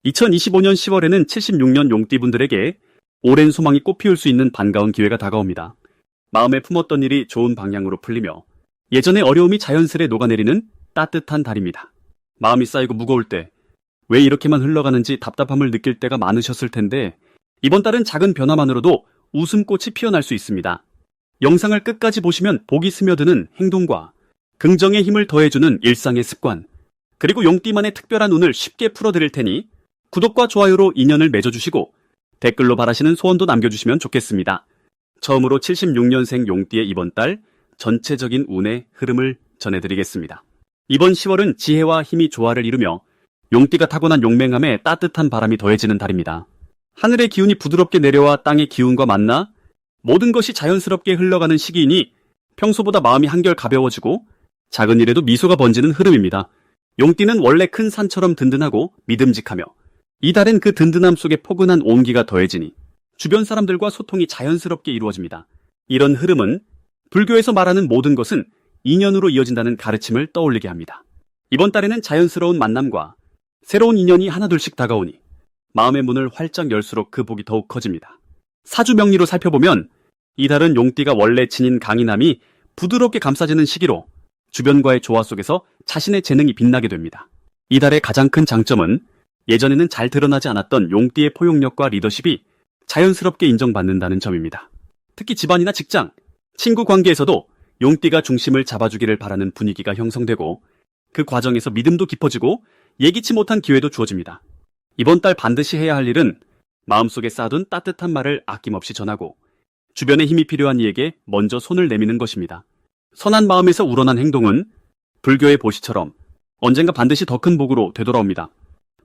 2025년 10월에는 76년 용띠분들에게 오랜 소망이 꽃피울 수 있는 반가운 기회가 다가옵니다. 마음에 품었던 일이 좋은 방향으로 풀리며 예전의 어려움이 자연스레 녹아내리는 따뜻한 달입니다. 마음이 쌓이고 무거울 때 왜 이렇게만 흘러가는지 답답함을 느낄 때가 많으셨을 텐데 이번 달은 작은 변화만으로도 웃음꽃이 피어날 수 있습니다. 영상을 끝까지 보시면 복이 스며드는 행동과 긍정의 힘을 더해주는 일상의 습관, 그리고 용띠만의 특별한 운을 쉽게 풀어드릴 테니 구독과 좋아요로 인연을 맺어주시고 댓글로 바라시는 소원도 남겨주시면 좋겠습니다. 처음으로 76년생 용띠의 이번 달 전체적인 운의 흐름을 전해드리겠습니다. 이번 10월은 지혜와 힘이 조화를 이루며 용띠가 타고난 용맹함에 따뜻한 바람이 더해지는 달입니다. 하늘의 기운이 부드럽게 내려와 땅의 기운과 만나 모든 것이 자연스럽게 흘러가는 시기이니 평소보다 마음이 한결 가벼워지고 작은 일에도 미소가 번지는 흐름입니다. 용띠는 원래 큰 산처럼 든든하고 믿음직하며 이 달엔 그 든든함 속에 포근한 온기가 더해지니 주변 사람들과 소통이 자연스럽게 이루어집니다. 이런 흐름은 불교에서 말하는 모든 것은 인연으로 이어진다는 가르침을 떠올리게 합니다. 이번 달에는 자연스러운 만남과 새로운 인연이 하나둘씩 다가오니 마음의 문을 활짝 열수록 그 복이 더욱 커집니다. 사주명리로 살펴보면 이 달은 용띠가 원래 지닌 강인함이 부드럽게 감싸지는 시기로 주변과의 조화 속에서 자신의 재능이 빛나게 됩니다. 이 달의 가장 큰 장점은 예전에는 잘 드러나지 않았던 용띠의 포용력과 리더십이 자연스럽게 인정받는다는 점입니다. 특히 집안이나 직장, 친구 관계에서도 용띠가 중심을 잡아주기를 바라는 분위기가 형성되고 그 과정에서 믿음도 깊어지고 예기치 못한 기회도 주어집니다. 이번 달 반드시 해야 할 일은 마음속에 쌓아둔 따뜻한 말을 아낌없이 전하고 주변에 힘이 필요한 이에게 먼저 손을 내미는 것입니다. 선한 마음에서 우러난 행동은 불교의 보시처럼 언젠가 반드시 더 큰 복으로 되돌아옵니다.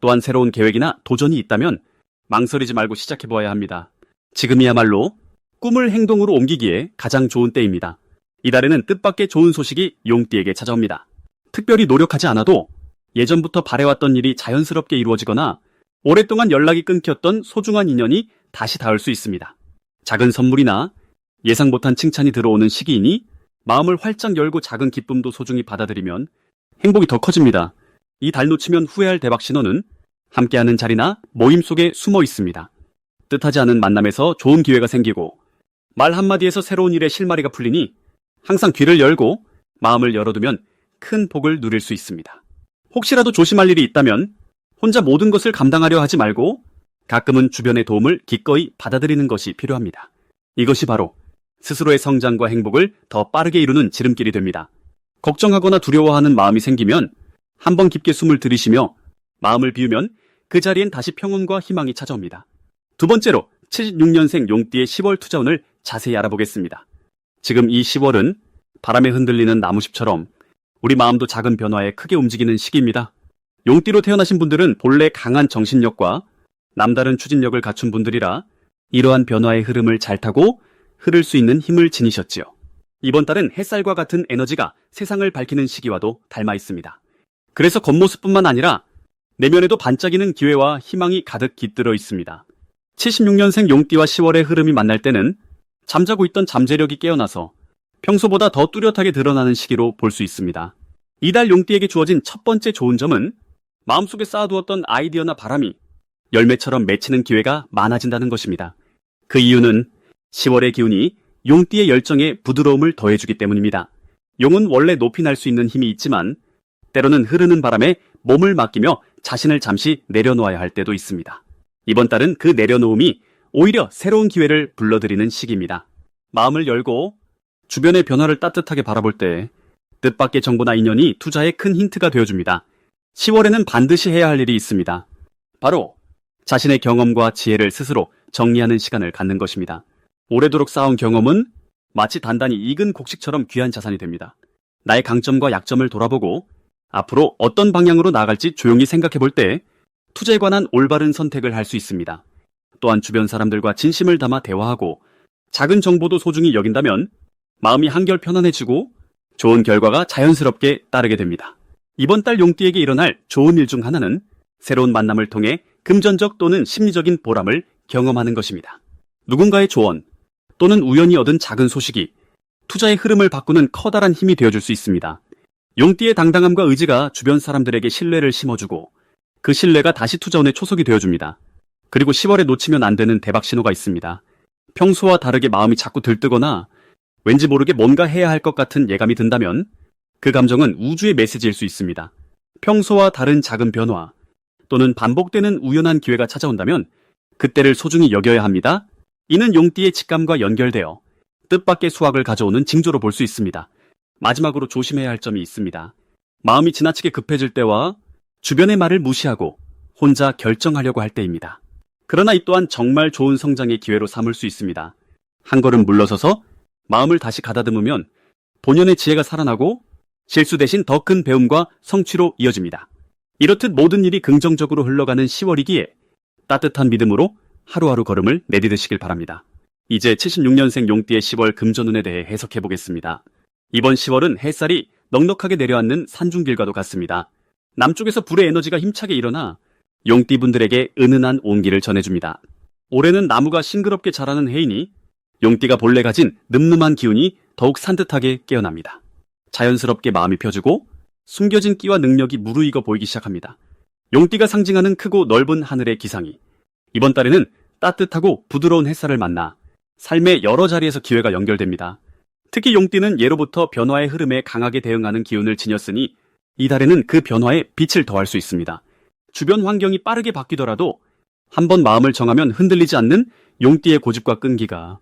또한 새로운 계획이나 도전이 있다면 망설이지 말고 시작해보아야 합니다. 지금이야말로 꿈을 행동으로 옮기기에 가장 좋은 때입니다. 이달에는 뜻밖의 좋은 소식이 용띠에게 찾아옵니다. 특별히 노력하지 않아도 예전부터 바래왔던 일이 자연스럽게 이루어지거나 오랫동안 연락이 끊겼던 소중한 인연이 다시 닿을 수 있습니다. 작은 선물이나 예상 못한 칭찬이 들어오는 시기이니 마음을 활짝 열고 작은 기쁨도 소중히 받아들이면 행복이 더 커집니다. 이 달 놓치면 후회할 대박 신호는 함께하는 자리나 모임 속에 숨어 있습니다. 뜻하지 않은 만남에서 좋은 기회가 생기고 말 한마디에서 새로운 일의 실마리가 풀리니 항상 귀를 열고 마음을 열어두면 큰 복을 누릴 수 있습니다. 혹시라도 조심할 일이 있다면 혼자 모든 것을 감당하려 하지 말고 가끔은 주변의 도움을 기꺼이 받아들이는 것이 필요합니다. 이것이 바로 스스로의 성장과 행복을 더 빠르게 이루는 지름길이 됩니다. 걱정하거나 두려워하는 마음이 생기면 한번 깊게 숨을 들이쉬며 마음을 비우면 그 자리엔 다시 평온과 희망이 찾아옵니다. 두 번째로 76년생 용띠의 10월 투자운을 자세히 알아보겠습니다. 지금 이 10월은 바람에 흔들리는 나무잎처럼 우리 마음도 작은 변화에 크게 움직이는 시기입니다. 용띠로 태어나신 분들은 본래 강한 정신력과 남다른 추진력을 갖춘 분들이라 이러한 변화의 흐름을 잘 타고 흐를 수 있는 힘을 지니셨지요. 이번 달은 햇살과 같은 에너지가 세상을 밝히는 시기와도 닮아 있습니다. 그래서 겉모습뿐만 아니라 내면에도 반짝이는 기회와 희망이 가득 깃들어 있습니다. 76년생 용띠와 10월의 흐름이 만날 때는 잠자고 있던 잠재력이 깨어나서 평소보다 더 뚜렷하게 드러나는 시기로 볼 수 있습니다. 이달 용띠에게 주어진 첫 번째 좋은 점은 마음속에 쌓아두었던 아이디어나 바람이 열매처럼 맺히는 기회가 많아진다는 것입니다. 그 이유는 10월의 기운이 용띠의 열정에 부드러움을 더해주기 때문입니다. 용은 원래 높이 날 수 있는 힘이 있지만 때로는 흐르는 바람에 몸을 맡기며 자신을 잠시 내려놓아야 할 때도 있습니다. 이번 달은 그 내려놓음이 오히려 새로운 기회를 불러들이는 시기입니다. 마음을 열고 주변의 변화를 따뜻하게 바라볼 때 뜻밖의 정보나 인연이 투자에 큰 힌트가 되어줍니다. 10월에는 반드시 해야 할 일이 있습니다. 바로 자신의 경험과 지혜를 스스로 정리하는 시간을 갖는 것입니다. 오래도록 쌓아온 경험은 마치 단단히 익은 곡식처럼 귀한 자산이 됩니다. 나의 강점과 약점을 돌아보고 앞으로 어떤 방향으로 나아갈지 조용히 생각해 볼 때 투자에 관한 올바른 선택을 할 수 있습니다. 또한 주변 사람들과 진심을 담아 대화하고 작은 정보도 소중히 여긴다면 마음이 한결 편안해지고 좋은 결과가 자연스럽게 따르게 됩니다. 이번 달 용띠에게 일어날 좋은 일 중 하나는 새로운 만남을 통해 금전적 또는 심리적인 보람을 경험하는 것입니다. 누군가의 조언 또는 우연히 얻은 작은 소식이 투자의 흐름을 바꾸는 커다란 힘이 되어줄 수 있습니다. 용띠의 당당함과 의지가 주변 사람들에게 신뢰를 심어주고 그 신뢰가 다시 투자원의 초석이 되어줍니다. 그리고 10월에 놓치면 안 되는 대박 신호가 있습니다. 평소와 다르게 마음이 자꾸 들뜨거나 왠지 모르게 뭔가 해야 할 것 같은 예감이 든다면 그 감정은 우주의 메시지일 수 있습니다. 평소와 다른 작은 변화 또는 반복되는 우연한 기회가 찾아온다면 그때를 소중히 여겨야 합니다. 이는 용띠의 직감과 연결되어 뜻밖의 수확을 가져오는 징조로 볼 수 있습니다. 마지막으로 조심해야 할 점이 있습니다. 마음이 지나치게 급해질 때와 주변의 말을 무시하고 혼자 결정하려고 할 때입니다. 그러나 이 또한 정말 좋은 성장의 기회로 삼을 수 있습니다. 한 걸음 물러서서 마음을 다시 가다듬으면 본연의 지혜가 살아나고 실수 대신 더 큰 배움과 성취로 이어집니다. 이렇듯 모든 일이 긍정적으로 흘러가는 10월이기에 따뜻한 믿음으로 하루하루 걸음을 내디디시길 바랍니다. 이제 76년생 용띠의 10월 금전운에 대해 해석해 보겠습니다. 이번 10월은 햇살이 넉넉하게 내려앉는 산중길과도 같습니다. 남쪽에서 불의 에너지가 힘차게 일어나 용띠분들에게 은은한 온기를 전해줍니다. 올해는 나무가 싱그럽게 자라는 해이니 용띠가 본래 가진 늠름한 기운이 더욱 산뜻하게 깨어납니다. 자연스럽게 마음이 펴지고 숨겨진 끼와 능력이 무르익어 보이기 시작합니다. 용띠가 상징하는 크고 넓은 하늘의 기상이 이번 달에는 따뜻하고 부드러운 햇살을 만나 삶의 여러 자리에서 기회가 연결됩니다. 특히 용띠는 예로부터 변화의 흐름에 강하게 대응하는 기운을 지녔으니 이 달에는 그 변화에 빛을 더할 수 있습니다. 주변 환경이 빠르게 바뀌더라도 한번 마음을 정하면 흔들리지 않는 용띠의 고집과 끈기가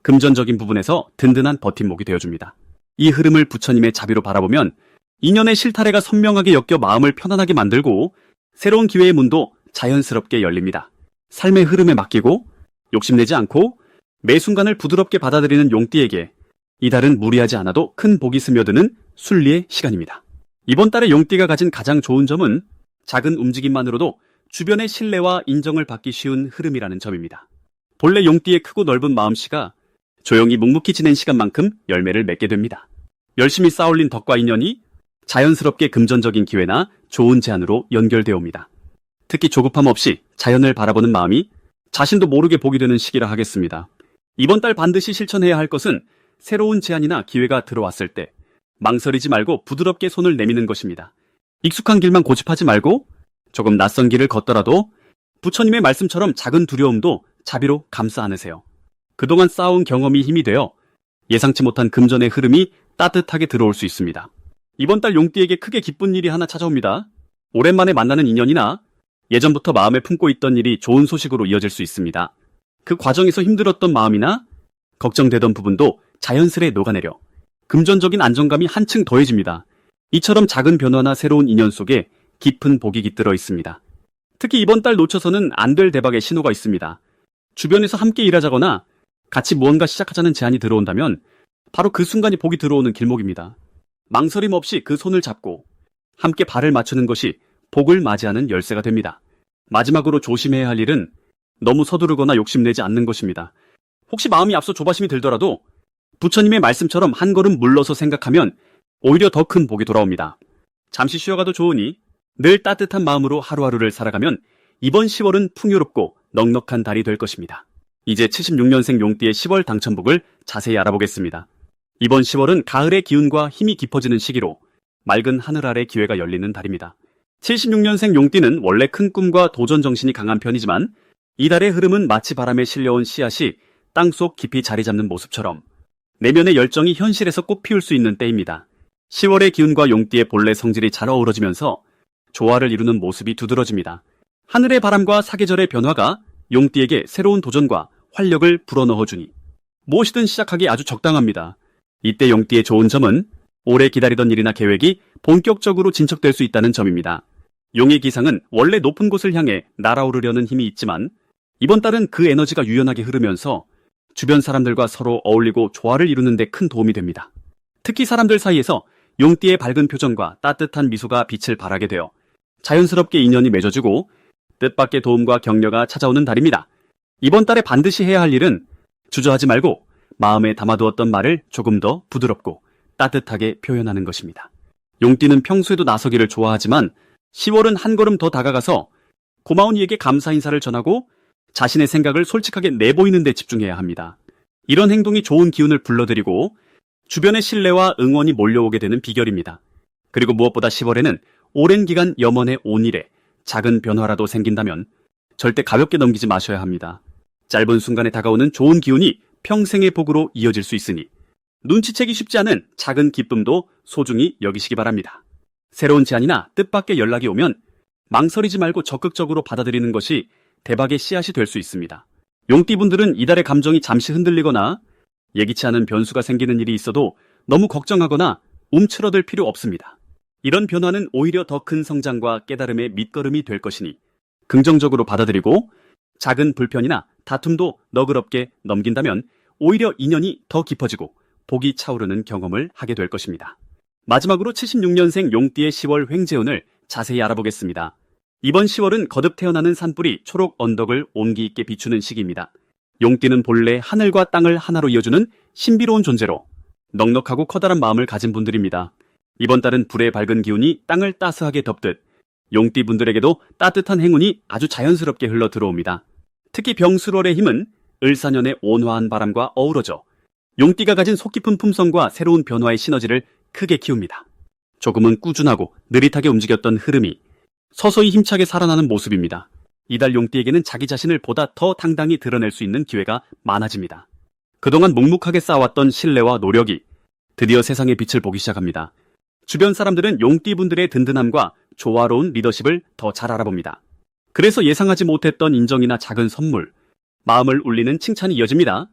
금전적인 부분에서 든든한 버팀목이 되어줍니다. 이 흐름을 부처님의 자비로 바라보면 인연의 실타래가 선명하게 엮여 마음을 편안하게 만들고 새로운 기회의 문도 자연스럽게 열립니다. 삶의 흐름에 맡기고 욕심내지 않고 매 순간을 부드럽게 받아들이는 용띠에게 이 달은 무리하지 않아도 큰 복이 스며드는 순리의 시간입니다. 이번 달에 용띠가 가진 가장 좋은 점은 작은 움직임만으로도 주변의 신뢰와 인정을 받기 쉬운 흐름이라는 점입니다. 본래 용띠의 크고 넓은 마음씨가 조용히 묵묵히 지낸 시간만큼 열매를 맺게 됩니다. 열심히 쌓아올린 덕과 인연이 자연스럽게 금전적인 기회나 좋은 제안으로 연결되어 옵니다. 특히 조급함 없이 자연을 바라보는 마음이 자신도 모르게 복이 되는 시기라 하겠습니다. 이번 달 반드시 실천해야 할 것은 새로운 제안이나 기회가 들어왔을 때 망설이지 말고 부드럽게 손을 내미는 것입니다. 익숙한 길만 고집하지 말고 조금 낯선 길을 걷더라도 부처님의 말씀처럼 작은 두려움도 자비로 감싸 안으세요. 그동안 쌓아온 경험이 힘이 되어 예상치 못한 금전의 흐름이 따뜻하게 들어올 수 있습니다. 이번 달 용띠에게 크게 기쁜 일이 하나 찾아옵니다. 오랜만에 만나는 인연이나 예전부터 마음에 품고 있던 일이 좋은 소식으로 이어질 수 있습니다. 그 과정에서 힘들었던 마음이나 걱정되던 부분도 자연스레 녹아내려 금전적인 안정감이 한층 더해집니다. 이처럼 작은 변화나 새로운 인연 속에 깊은 복이 깃들어 있습니다. 특히 이번 달 놓쳐서는 안 될 대박의 신호가 있습니다. 주변에서 함께 일하자거나 같이 무언가 시작하자는 제안이 들어온다면 바로 그 순간이 복이 들어오는 길목입니다. 망설임 없이 그 손을 잡고 함께 발을 맞추는 것이 복을 맞이하는 열쇠가 됩니다. 마지막으로 조심해야 할 일은 너무 서두르거나 욕심내지 않는 것입니다. 혹시 마음이 앞서 조바심이 들더라도 부처님의 말씀처럼 한 걸음 물러서 생각하면 오히려 더 큰 복이 돌아옵니다. 잠시 쉬어가도 좋으니 늘 따뜻한 마음으로 하루하루를 살아가면 이번 10월은 풍요롭고 넉넉한 달이 될 것입니다. 이제 76년생 용띠의 10월 당첨복을 자세히 알아보겠습니다. 이번 10월은 가을의 기운과 힘이 깊어지는 시기로 맑은 하늘 아래 기회가 열리는 달입니다. 76년생 용띠는 원래 큰 꿈과 도전 정신이 강한 편이지만 이달의 흐름은 마치 바람에 실려온 씨앗이 땅속 깊이 자리 잡는 모습처럼 내면의 열정이 현실에서 꽃 피울 수 있는 때입니다. 10월의 기운과 용띠의 본래 성질이 잘 어우러지면서 조화를 이루는 모습이 두드러집니다. 하늘의 바람과 사계절의 변화가 용띠에게 새로운 도전과 활력을 불어넣어주니 무엇이든 시작하기 아주 적당합니다. 이때 용띠의 좋은 점은 오래 기다리던 일이나 계획이 본격적으로 진척될 수 있다는 점입니다. 용의 기상은 원래 높은 곳을 향해 날아오르려는 힘이 있지만 이번 달은 그 에너지가 유연하게 흐르면서 주변 사람들과 서로 어울리고 조화를 이루는 데 큰 도움이 됩니다. 특히 사람들 사이에서 용띠의 밝은 표정과 따뜻한 미소가 빛을 발하게 되어 자연스럽게 인연이 맺어지고 뜻밖의 도움과 격려가 찾아오는 달입니다. 이번 달에 반드시 해야 할 일은 주저하지 말고 마음에 담아두었던 말을 조금 더 부드럽고 따뜻하게 표현하는 것입니다. 용띠는 평소에도 나서기를 좋아하지만 10월은 한 걸음 더 다가가서 고마운 이에게 감사 인사를 전하고 자신의 생각을 솔직하게 내보이는 데 집중해야 합니다. 이런 행동이 좋은 기운을 불러들이고 주변의 신뢰와 응원이 몰려오게 되는 비결입니다. 그리고 무엇보다 10월에는 오랜 기간 염원해 온 일에 작은 변화라도 생긴다면 절대 가볍게 넘기지 마셔야 합니다. 짧은 순간에 다가오는 좋은 기운이 평생의 복으로 이어질 수 있으니 눈치채기 쉽지 않은 작은 기쁨도 소중히 여기시기 바랍니다. 새로운 제안이나 뜻밖의 연락이 오면 망설이지 말고 적극적으로 받아들이는 것이 대박의 씨앗이 될 수 있습니다. 용띠분들은 이달의 감정이 잠시 흔들리거나 예기치 않은 변수가 생기는 일이 있어도 너무 걱정하거나 움츠러들 필요 없습니다. 이런 변화는 오히려 더 큰 성장과 깨달음의 밑거름이 될 것이니 긍정적으로 받아들이고 작은 불편이나 다툼도 너그럽게 넘긴다면 오히려 인연이 더 깊어지고 복이 차오르는 경험을 하게 될 것입니다. 마지막으로 76년생 용띠의 10월 횡재운을 자세히 알아보겠습니다. 이번 10월은 거듭 태어나는 산불이 초록 언덕을 온기 있게 비추는 시기입니다. 용띠는 본래 하늘과 땅을 하나로 이어주는 신비로운 존재로 넉넉하고 커다란 마음을 가진 분들입니다. 이번 달은 불의 밝은 기운이 땅을 따스하게 덮듯 용띠 분들에게도 따뜻한 행운이 아주 자연스럽게 흘러 들어옵니다. 특히 병술월의 힘은 을사년의 온화한 바람과 어우러져 용띠가 가진 속 깊은 품성과 새로운 변화의 시너지를 크게 키웁니다. 조금은 꾸준하고 느릿하게 움직였던 흐름이 서서히 힘차게 살아나는 모습입니다. 이달 용띠에게는 자기 자신을 보다 더 당당히 드러낼 수 있는 기회가 많아집니다. 그동안 묵묵하게 쌓아왔던 신뢰와 노력이 드디어 세상의 빛을 보기 시작합니다. 주변 사람들은 용띠분들의 든든함과 조화로운 리더십을 더 잘 알아봅니다. 그래서 예상하지 못했던 인정이나 작은 선물, 마음을 울리는 칭찬이 이어집니다.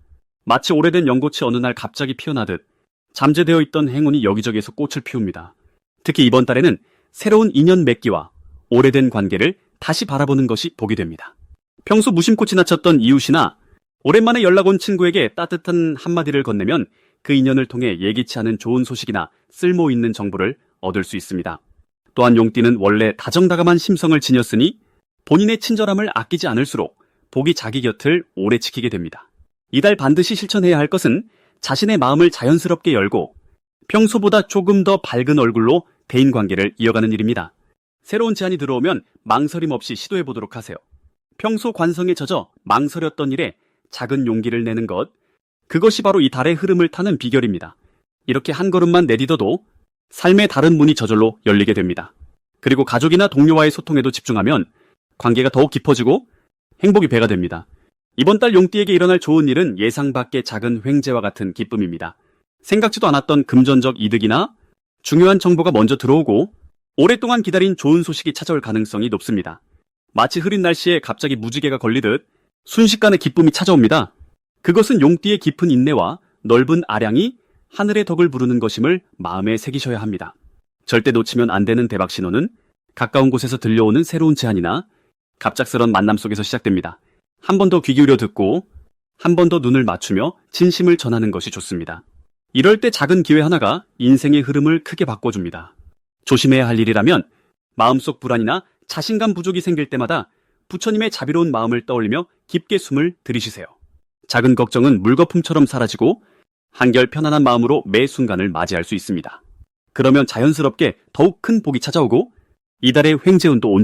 마치 오래된 연고치 어느 날 갑자기 피어나듯 잠재되어 있던 행운이 여기저기에서 꽃을 피웁니다. 특히 이번 달에는 새로운 인연 맺기와 오래된 관계를 다시 바라보는 것이 복이 됩니다. 평소 무심코 지나쳤던 이웃이나 오랜만에 연락 온 친구에게 따뜻한 한마디를 건네면 그 인연을 통해 예기치 않은 좋은 소식이나 쓸모 있는 정보를 얻을 수 있습니다. 또한 용띠는 원래 다정다감한 심성을 지녔으니 본인의 친절함을 아끼지 않을수록 복이 자기 곁을 오래 지키게 됩니다. 이달 반드시 실천해야 할 것은 자신의 마음을 자연스럽게 열고 평소보다 조금 더 밝은 얼굴로 대인관계를 이어가는 일입니다. 새로운 제안이 들어오면 망설임 없이 시도해보도록 하세요. 평소 관성에 젖어 망설였던 일에 작은 용기를 내는 것, 그것이 바로 이 달의 흐름을 타는 비결입니다. 이렇게 한 걸음만 내딛어도 삶의 다른 문이 저절로 열리게 됩니다. 그리고 가족이나 동료와의 소통에도 집중하면 관계가 더욱 깊어지고 행복이 배가 됩니다. 이번 달 용띠에게 일어날 좋은 일은 예상 밖의 작은 횡재와 같은 기쁨입니다. 생각지도 않았던 금전적 이득이나 중요한 정보가 먼저 들어오고 오랫동안 기다린 좋은 소식이 찾아올 가능성이 높습니다. 마치 흐린 날씨에 갑자기 무지개가 걸리듯 순식간에 기쁨이 찾아옵니다. 그것은 용띠의 깊은 인내와 넓은 아량이 하늘의 덕을 부르는 것임을 마음에 새기셔야 합니다. 절대 놓치면 안 되는 대박 신호는 가까운 곳에서 들려오는 새로운 제안이나 갑작스런 만남 속에서 시작됩니다. 한 번 더 귀 기울여 듣고 한 번 더 눈을 맞추며 진심을 전하는 것이 좋습니다. 이럴 때 작은 기회 하나가 인생의 흐름을 크게 바꿔줍니다. 조심해야 할 일이라면 마음속 불안이나 자신감 부족이 생길 때마다 부처님의 자비로운 마음을 떠올리며 깊게 숨을 들이쉬세요. 작은 걱정은 물거품처럼 사라지고 한결 편안한 마음으로 매 순간을 맞이할 수 있습니다. 그러면 자연스럽게 더욱 큰 복이 찾아오고 이달의 횡재운도 온